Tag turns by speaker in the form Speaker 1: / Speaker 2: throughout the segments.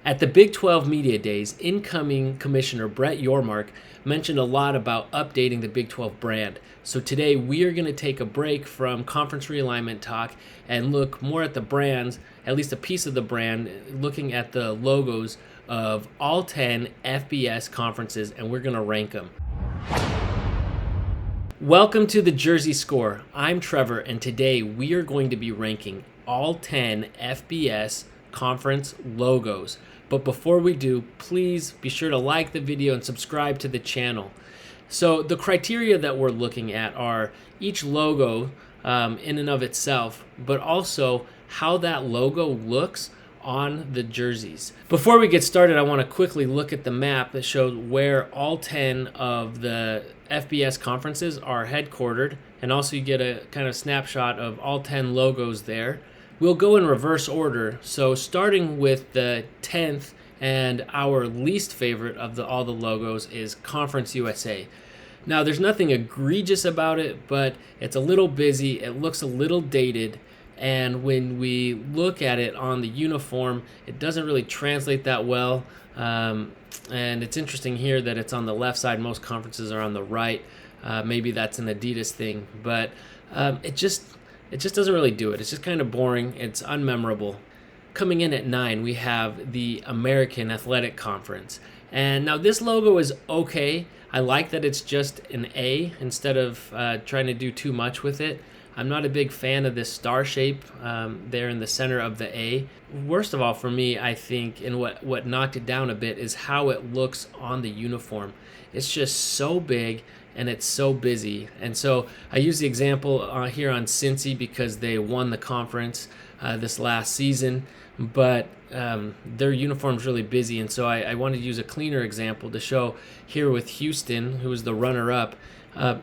Speaker 1: At the Big 12 Media Days, incoming Commissioner Brett Yormark mentioned a lot about updating the Big 12 brand. So today we are going to take a break from conference realignment talk and look more at the brands, at least a piece of the brand, looking at the logos of all 10 FBS conferences, and we're going to rank them. Welcome to the Jersey Score. I'm Trevor, and today we are going to be ranking all 10 FBS conference logos. But before we do, please be sure to like the video and subscribe to the channel. So the criteria that we're looking at are each logo in and of itself, but also how that logo looks on the jerseys. Before we get started, I want to quickly look at the map that shows where all 10 of the FBS conferences are headquartered, and also you get a kind of snapshot of all 10 logos there. We'll go in reverse order, so starting with the 10th and our least favorite of all the logos is Conference USA. Now, there's nothing egregious about it, but it's a little busy, it looks a little dated, and when we look at it on the uniform, it doesn't really translate that well. And it's interesting here that it's on the left side. Most conferences are on the right. Maybe that's an Adidas thing, but it just doesn't really do it. It's just kind of boring. It's unmemorable. Coming in at 9, we have the American Athletic Conference. And now this logo is okay. I like that it's just an A instead of trying to do too much with it. I'm not a big fan of this star shape there in the center of the A. Worst of all for me, I think, and what knocked it down a bit is how it looks on the uniform. It's just so big and it's so busy. And so I use the example here on Cincy because they won the conference this last season, but their uniform's really busy. And so I wanted to use a cleaner example to show here with Houston, who was the runner-up.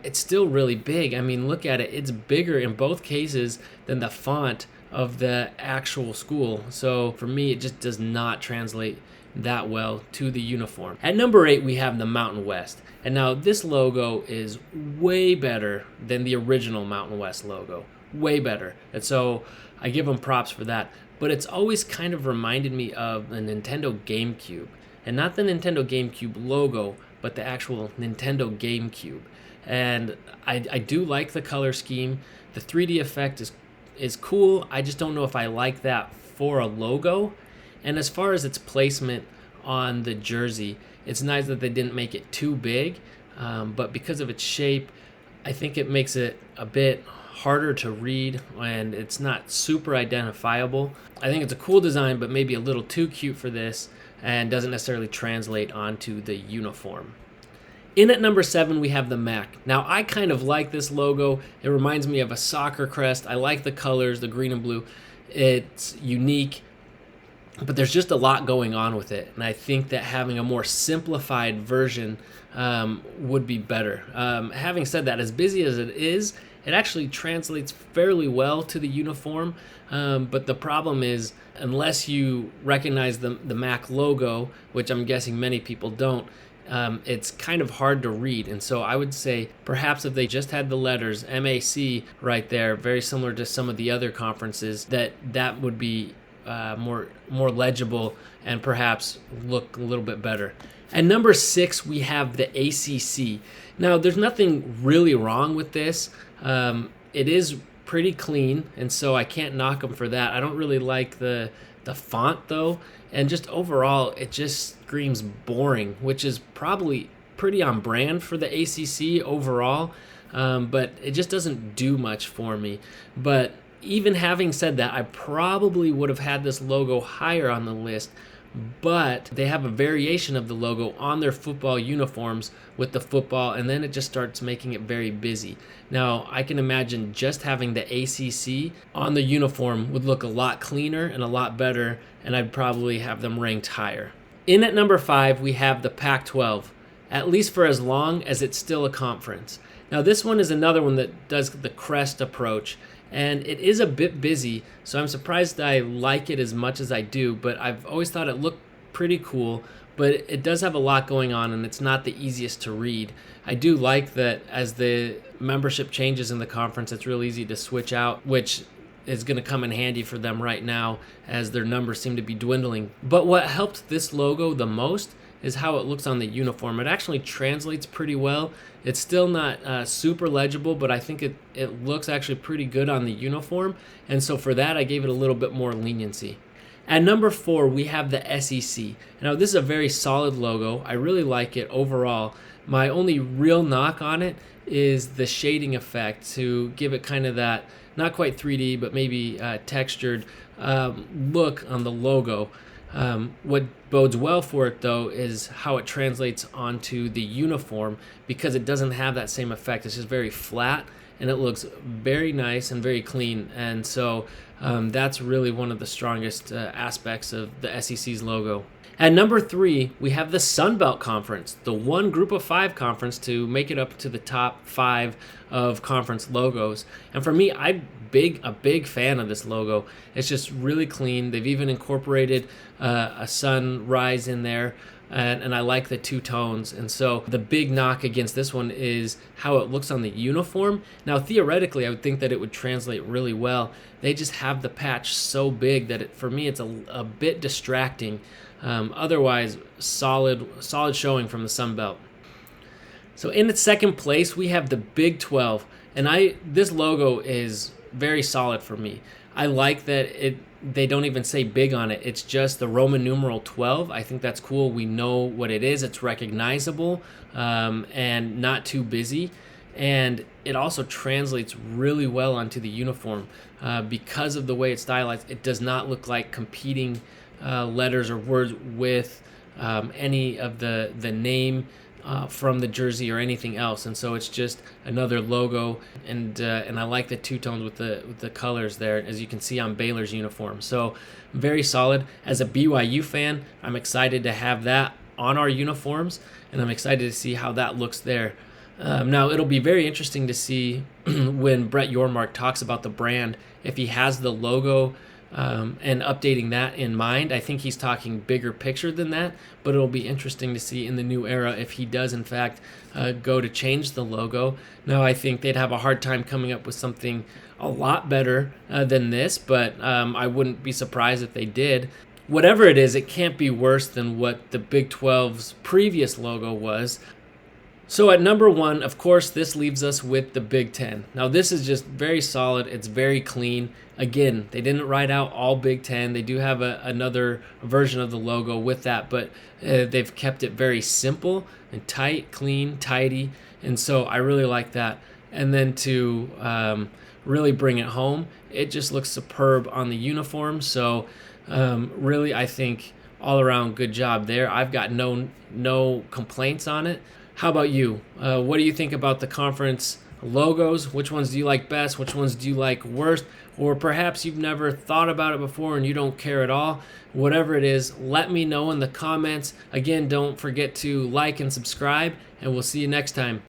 Speaker 1: It's still really big. I mean, look at it. It's bigger in both cases than the font of the actual school. So for me, it just does not translate that well to the uniform. At number 8, we have the Mountain West. And now this logo is way better than the original Mountain West logo. Way better. And so I give them props for that. But it's always kind of reminded me of the Nintendo GameCube. And not the Nintendo GameCube logo, but the actual Nintendo GameCube. And I do like the color scheme. The 3D effect is cool. I just don't know if I like that for a logo. And as far as its placement on the jersey, it's nice that they didn't make it too big. But because of its shape, I think it makes it a bit harder to read, and it's not super identifiable. I think it's a cool design, but maybe a little too cute for this and doesn't necessarily translate onto the uniform. In at number 7, we have the MAC. Now, I kind of like this logo. It reminds me of a soccer crest. I like the colors, the green and blue. It's unique, but there's just a lot going on with it. And I think that having a more simplified version would be better. Having said that, as busy as it is, it actually translates fairly well to the uniform. But the problem is, unless you recognize the MAC logo, which I'm guessing many people don't, it's kind of hard to read. And so I would say perhaps if they just had the letters MAC right there, very similar to some of the other conferences, that would be more legible and perhaps look a little bit better. At number 6, we have the ACC. Now, there's nothing really wrong with this. It is pretty clean, and so I can't knock them for that. I don't really like the font, though, and just overall, it just screams boring, which is probably pretty on brand for the ACC overall, but it just doesn't do much for me. But even having said that, I probably would have had this logo higher on the list, but they have a variation of the logo on their football uniforms with the football, and then it just starts making it very busy. Now, I can imagine just having the ACC on the uniform would look a lot cleaner and a lot better, and I'd probably have them ranked higher. In at number 5, we have the Pac-12, at least for as long as it's still a conference. Now, this one is another one that does the crest approach, and it is a bit busy, so I'm surprised I like it as much as I do, but I've always thought it looked pretty cool, but it does have a lot going on, and it's not the easiest to read. I do like that as the membership changes in the conference, it's real easy to switch out, which is going to come in handy for them right now as their numbers seem to be dwindling. But what helped this logo the most is how it looks on the uniform. It actually translates pretty well. It's still not super legible, but I think it looks actually pretty good on the uniform. And so for that, I gave it a little bit more leniency. At number 4, we have the SEC. Now, this is a very solid logo. I really like it overall. My only real knock on it is the shading effect to give it kind of that, not quite 3D, but maybe textured look on the logo. What bodes well for it, though, is how it translates onto the uniform, because it doesn't have that same effect. It's just very flat, and it looks very nice and very clean. And so that's really one of the strongest aspects of the SEC's logo. At number 3, we have the Sun Belt Conference, the one group of 5 conference to make it up to the top 5 of conference logos. And for me, I'm a big fan of this logo. It's just really clean. They've even incorporated a sunrise in there, and I like the 2 tones. And so the big knock against this one is how it looks on the uniform. Now, theoretically, I would think that it would translate really well. They just have the patch so big that for me, it's a bit distracting. Otherwise, solid showing from the Sun Belt. So in its second place, we have the Big 12, and this logo is very solid for me. I like that they don't even say big on it. It's just the Roman numeral 12. I think that's cool. We know what it is. It's recognizable and not too busy. And it also translates really well onto the uniform because of the way it's stylized. It does not look like competing letters or words with any of the name from the jersey or anything else, and so it's just another logo. And I like the 2 tones with the colors there, as you can see on Baylor's uniform. So very solid. As a BYU fan, I'm excited to have that on our uniforms, and I'm excited to see how that looks there. Now, it'll be very interesting to see when Brett Yormark talks about the brand, if he has the logo and updating that in mind. I think he's talking bigger picture than that, but it'll be interesting to see in the new era if he does, in fact, go to change the logo. Now, I think they'd have a hard time coming up with something a lot better than this, but I wouldn't be surprised if they did. Whatever it is, it can't be worse than what the Big 12's previous logo was. So at number 1, of course, this leaves us with the Big 10. Now, this is just very solid. It's very clean. Again, they didn't write out all Big 10. They do have another version of the logo with that, but they've kept it very simple and tight, clean, tidy. And so I really like that. And then to really bring it home, it just looks superb on the uniform. So really, I think all around good job there. I've got no complaints on it. How about you? What do you think about the conference logos? Which ones do you like best? Which ones do you like worst? Or perhaps you've never thought about it before and you don't care at all. Whatever it is, let me know in the comments. Again, don't forget to like and subscribe, and we'll see you next time.